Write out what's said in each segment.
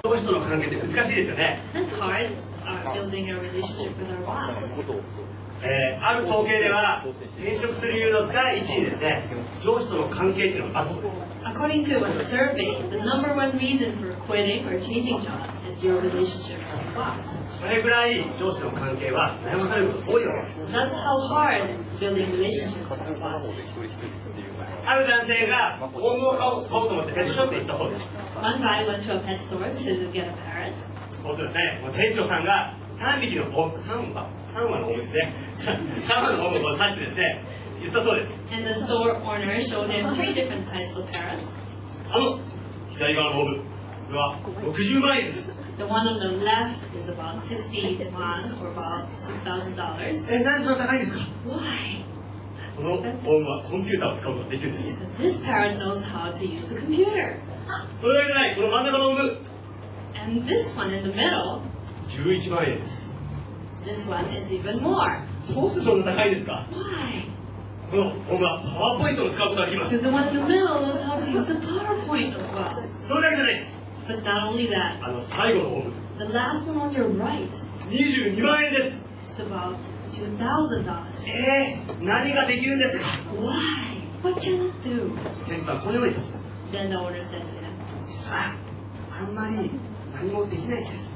上司との関係って難しいですよね。building a relationship with our boss. ある統計では転職する理由の第1位ですね、上司との関係っていうのがあるそうです。According to a survey, the number one reason for quitting or changing jobs is your relationship with your boss. それぐらい上司との関係は悩まされることが多いわけです。 That's how hard building relationships with our boss is. ある男性がオウムを買おうと思ってペットショップに行ったそうです。 One guy went to a pet store to get a parrot. そうですね、店長さんが3匹のオウム、3羽のオウムですね、3羽のオウムを出してですね、言ったそうです。 And the store owner showed him 3 different types of parrots. 左側のオウム、これは60万円です。 The one on the left is about 60 won, or about $6,000. なんでそんな高いんですか？ Why? このオウムはコンピューターを使うことができるんです。 This parrot knows how to use a computer. それだけじゃない、この真ん中のオウム、 And this one in the middle, 11万円です。 this one is even more. どうしてそんな高いんですか？ Why? このオウムはパワーポイントを使うことができます。 Because the one in the middle knows how to use the PowerPoint as well. それだけじゃないです。 But not only that, 最後のオウム、 the last one on your right 22万円です。 is about $2,000. 何ができるんですか？ Why? What can it do? 店主さん、このように言ってます。 Then the owner said to him, 実はあんまり何もできないんです。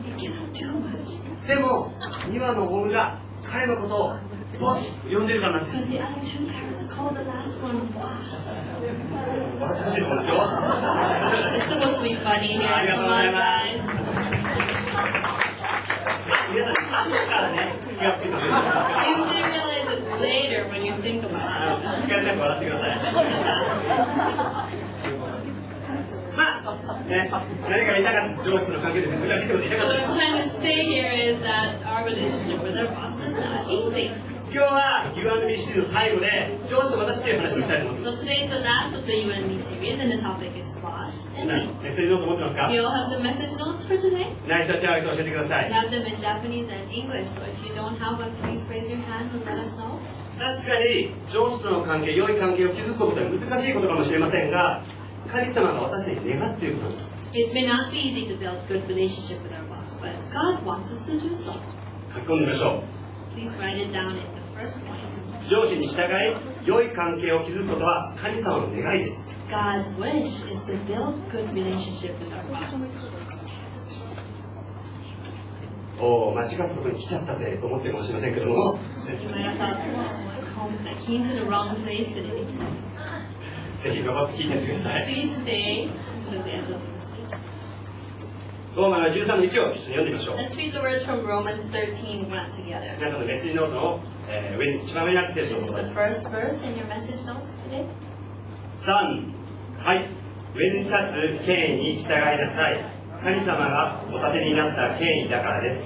you cannot do much. でも2羽のオウムが彼のことをボスと呼んでるからなんです。 But the other 2 parrots called the last one boss. 笑ってほしいと思うんですよ。 It's supposed to be funny here. ありがとう Come ござい on, ます。 guys. 皆さん、後からね、気がつくとね、 You may realize it later when you think about it. 気がつく笑ってください。ね、何か言いたかった、上司との関係で難しいこと言いたか What った I'm trying to say here is that our relationship with our boss is not easy. 今日は U&B シリーズの最後で上司と私という話をしたいと思いま So す。 today is the last of the U&B series, and the topic is boss みんな and me. メッセージノート持ってますか？ You all have the message notes for today? 何と手を挙げて教えてくださ We い。 have them in Japanese and English, so if you don't have one, please raise your hand and let us know. 確かに上司との関係、良い関係を築くことは難しいことかもしれませんが、神様が私たちに願っていることです。 It may not be easy to build good relationship with our boss, but God wants us to do so. 書き込んでみましょ Please write it down in the first point. う。上司に従い、良い関係を築くことは神様の願いです。 God's wish is to build good relationship with our boss. おお、間違ったところに来ちゃったぜと思ってるかもしれませんけども、 You might have thought, I came to the wrong place today. ぜひ頑張って聞いてやってください。 Please stay to the end of the message. ローマの13の1を一緒に読んでみましょう。 Let's read the words from Romans 13:1 together. 皆さんのメッセージノートの、上に一番上になっているところ The です。 first verse in your message notes today. 3、はい、上に立つ権威に従いなさい。神様がお立てになった権威だからです。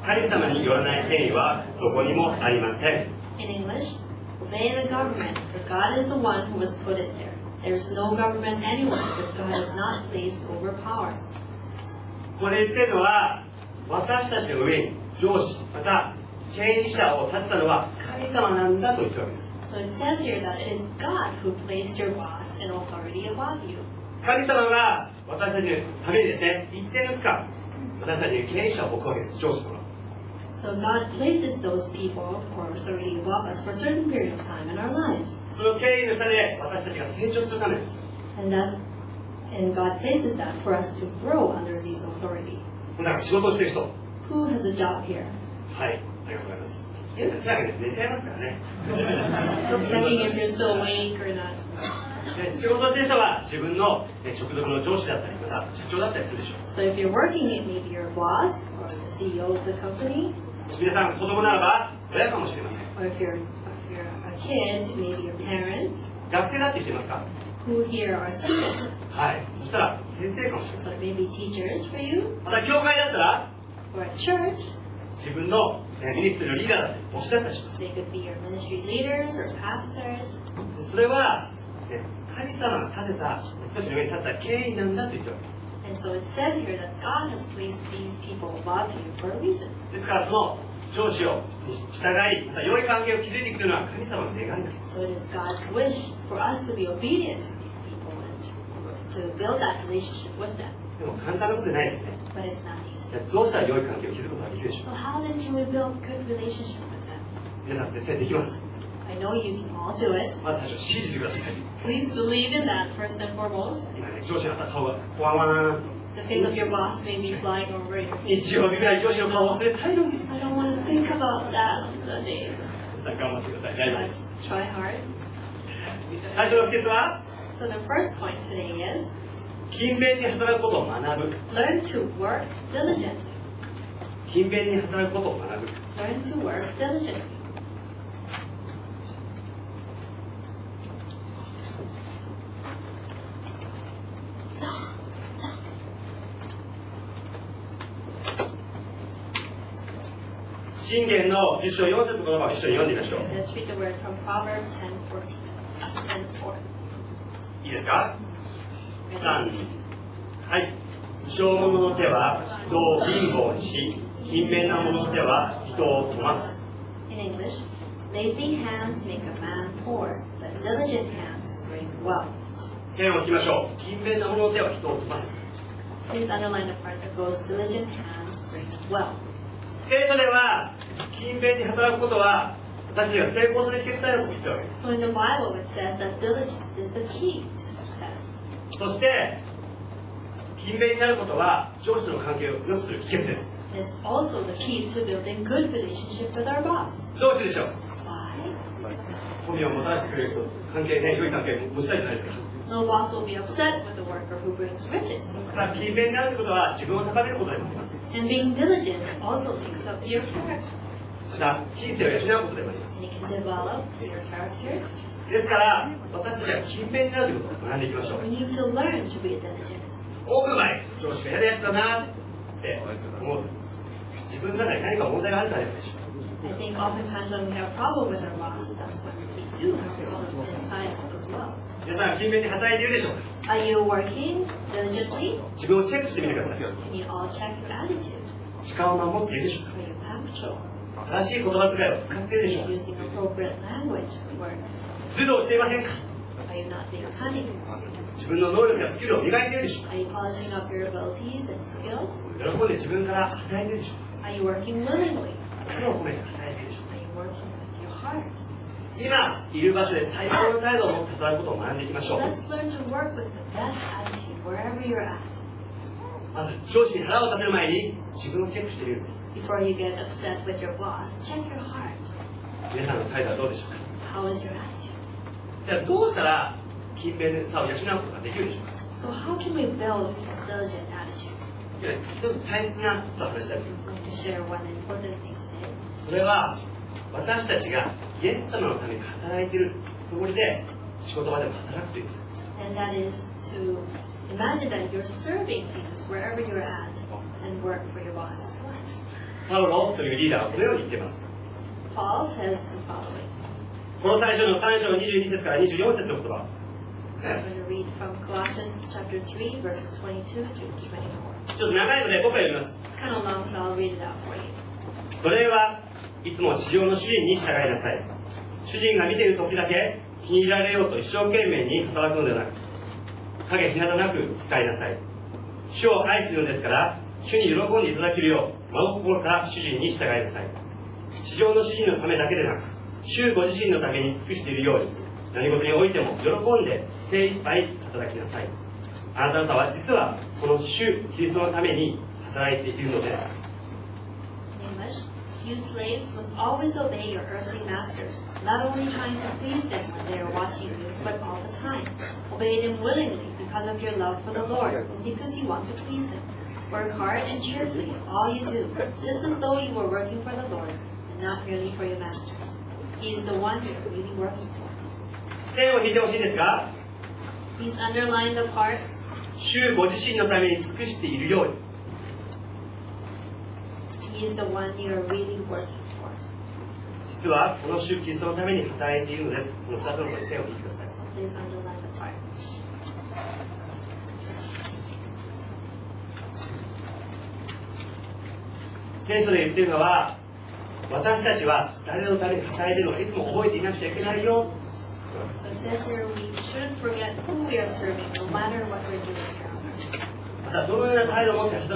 神様によらない権威はどこにもありません。 In English, obey the government, for God is the one who was put in there. There is no government anywhere, but God is not placed over power. これ言ってるのは、私たちの上に上司、また権威者を立てたのは神様なんだと言ってるわけです。 So it says here that it is God who placed your boss in authority above you. 神様が私たちのためにですね、一定の期間、私たちに権威者を置くわけです、上司とは。So God places those people for authority above us for a certain period of time in our lives. その権威の下で私たちが成長するためです。And God places that for us to grow under these authority. だから仕事をしてる人。Who has a job here? はい、ありがとうございます。なんかね、寝ちゃいますからね。 Checking if you're still awake or not. 仕事をしてる人は自分の直属の上司だったり、また社長だったりするでしょう。 So if you're working, it may be your boss or the CEO of the company. 皆さん、子供ならば親かもしれません。 Or if you're a kid, it may be your parents. 学生だって言ってますか？ Who here are students. はい。そしたら先生かもしれません。 So it may be teachers for you. また教会だったら Or at church, 自分のミニストリーのリーダーだったり牧師だったりします。 they could be your ministry leaders or pastors. それは、神様が立てた私たちの上に立った権威なんだと言ってるわけです。 And so it says here that God has placed these people above you for a reason. ですからその上司を従い、また良い関係を築いていくというのは神様の願いなんです。 So it is God's wish for us to be obedient to these people and to build that relationship with them. でも簡単なことじゃないですね。 but it's not easy. じゃあどうしたら良い関係を築くことができるでしょう So か。 how then can we build good relationship with them? 皆さん絶対できます。 I know you can all do it. まず最初信じてください。 Please believe in that first and foremost. 今ね、上司の顔がこわわー The face of your boss may be flying over you. 日曜日ぐらい上司の顔忘れたいのに。 I don't want to think about that on Sundays. さあ頑張ってください。大丈夫です。 Let's try hard. 最初の秘訣は、 So the first point today is 勤勉に働くことを学ぶ。 learn to work diligently. 勤勉に働くことを学ぶ。 Learn to work diligently. 箴言の10章4節の言葉を一緒に読んでみましょう。 Let's read the word from Proverbs 10:4. いいですか？ 3、はい。無償者の手は人を貧乏にし、勤勉な者の手は人を富ます。 In English, lazy hands make a man poor, but diligent hands bring wealth. 線を引きましょう。勤勉な者の手は人を富ます。 Please underline the part that goes diligent hands bring wealth. 聖書では、勤勉に働くことは、私たちが成功する決断だと言ってるわけです。 So in the Bible it says that diligence is the key to success. そして、勤勉になることは、上司との関係を良くする秘訣です。 It's also the key to building good relationship with our boss. どうしてでしょう？ Why? 富をもたらしてくれる人、関係ね、良い関係を持ちたいじゃないですか。 No boss will be upset with the worker who brings riches. また、勤勉になるということは、自分を高めることでもあります。 And being diligent also takes up your character. また、人生を養うことでもあります。 And you can develop your character. ですから、私たちは勤勉になるということを学んでいきましょう。 We need to learn to be diligent. 多く前、上司が嫌なやつだなって思う。自分の中に何か問題があるからでしょう。 I think oftentimes when we have a problem with our boss, that's when we do have problems inside us as well. 皆さん、勤勉に働いているでしょうか？ Are you working diligently? 自分をチェックしてみてください。 Can you all check your attitude? 時間を守っているでしょう Are you punctual? か？正しい言葉遣いを使っているでしょ Are う you か？ using appropriate language at work? 図動していませんか？ Are you not being cunning? 自分の能力やスキルを磨いているでしょうか？ Are you polishing up your abilities and skills? 喜んで自分から働いているでしょうか？ Are you working willingly? 心を込めて働いているでしょうか？ Are you working with your heart? 今いる場所で最高の態度を持って働くことを学んでいきましょう。 Let's learn to work with the best attitude wherever you're at. まず上司に腹を立てる前に自分をチェックしてみるんです。 Before you get upset with your boss, check your heart. 皆さんの態度はどうでしょうか？ How is your attitude? じゃあどうしたら勤勉さを養うことができるでしょうか？ So how can we build a diligent attitude? 一つ大切なことを話したいと思います。 I'm going to share one important thing today. それは私たちがイエス様のために働いているつもりで仕事場でも働くということです。 And that is to imagine that you're serving Jesus wherever you're at and work for your boss as well. パウロというリーダーはこのように言っています。 Paul says the following. この最初の3章22節から24節の言葉。 I'm going to read from Colossians chapter 3, verses 22 to 24. ちょっと長いので僕は読みます。 It's kind of long, so I'll read it out for you. それはいつも地上の主人に従いなさい。主人が見ている時だけ気に入られようと一生懸命に働くのではなく、影日向なく使いなさい。主を愛しているのですから、主に喜んでいただけるよう、真心から主人に従いなさい。地上の主人のためだけでなく、主ご自身のために尽くしているように、何事においても喜んで精一杯働きなさい。あなた方は実はこの主キリストのために働いているのです。In English, you slaves must always obey your earthly masters, not only trying to please them when they are watching you, but all the time. Obey them willingly because of your love for the Lord and because you want to please Him. Work hard and cheerfully in all you do, just as though you were working for the Lord and not merely for your masters. He is the one you are really working for. 線を引いてほしいんですが、 Please underline the part, 主ご自身のために尽くしているように。 He is the one you are really working for. 実はこの主キリストのために働いているのです。この2つのことに線を引いてください。 Please underline the part. 聖書で言っているのは、私たちは誰のために働いているのかいつも覚えていなくちゃいけないよ。 So it says here we shouldn't forget who we are serving, no matter what we're doing here on earth. どのような態度を持って